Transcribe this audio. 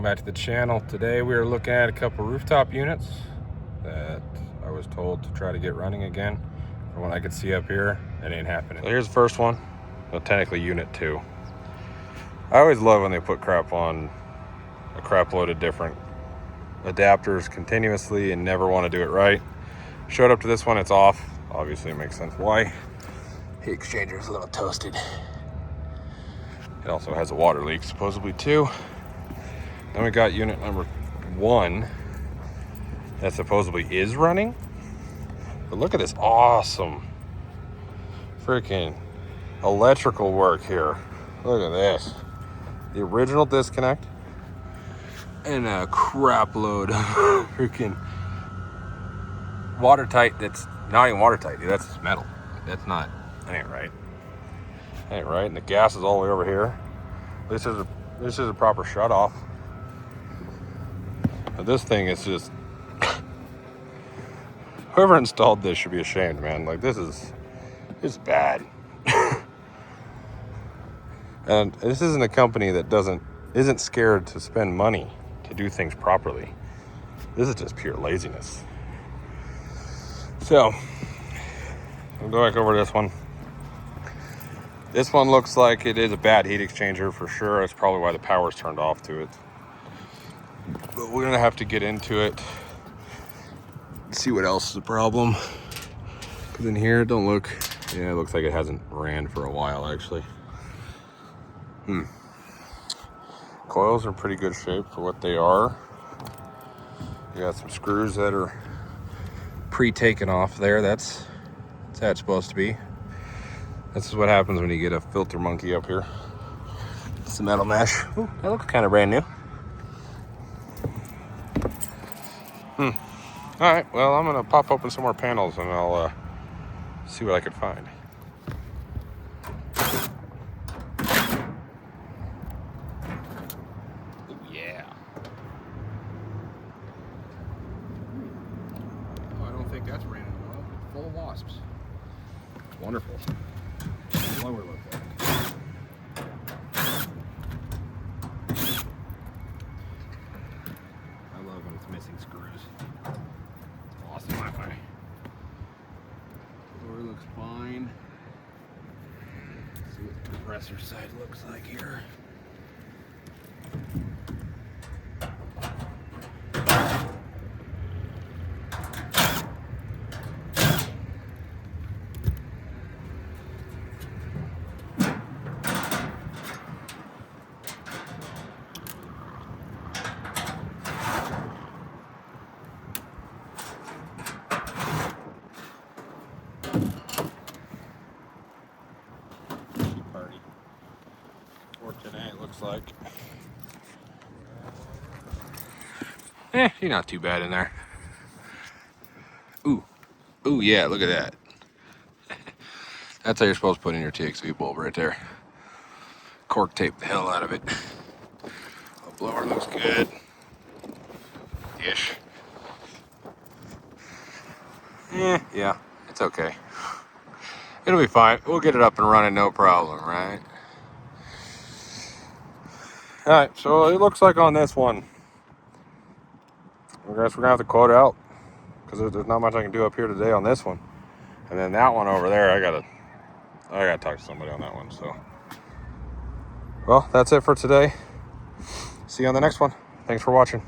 Welcome back to the channel. Today we are looking at a couple rooftop units that I was told to try to get running again. From what I could see up here, it ain't happening. So here's the first one. Well, technically unit 2. I always love when they put crap on a crap load of different adapters continuously and never want to do it right. Showed up to this one, it's off. Obviously it makes sense why. Heat exchanger is a little toasted. It also has a water leak supposedly too. Then we got unit number 1 that supposedly is running. But look at this awesome freaking electrical work here. Look at this. The original disconnect and a crap load of freaking watertight. That's not even watertight, dude. That's metal. That's not, that ain't right. That ain't right. And the gas is all the way over here. This is a proper shut off. But this thing is just, whoever installed this should be ashamed, man. Like, this is, it's bad. And this isn't a company that isn't scared to spend money to do things properly. This is just pure laziness. So, we'll go back over this one. This one looks like it is a bad heat exchanger for sure. That's probably why the power's turned off to it. But we're gonna have to get into it, see what else is the problem. Because in here, don't look, yeah, it looks like it hasn't ran for a while actually. Coils are in pretty good shape for what they are. You got some screws that are pre-taken off there. That's how it's supposed to be. This is what happens when you get a filter monkey up here. It's a metal mesh. Ooh, that looks kind of brand new. All right, well, I'm gonna pop open some more panels and I'll see what I can find. Ooh, yeah. Oh, I don't think that's raining well. Full of wasps. Wonderful. Lower look at it. I love when it's missing screws. Awesome Wi-Fi. Door looks fine. Let's see what the compressor side looks like here. Party. Or today it looks like. You're not too bad in there. Ooh. Ooh, yeah, look at that. That's how you're supposed to put in your TXV bulb right there. Cork tape the hell out of it. The blower looks good. Ish. Yeah, it's okay. It'll be fine. We'll get it up and running, no problem, right? All right, so it looks like on this one, I guess we're gonna have to quote it out because there's not much I can do up here today on this one. And then that one over there, I gotta talk to somebody on that one. So, well, that's it for today. See you on the next one. Thanks for watching.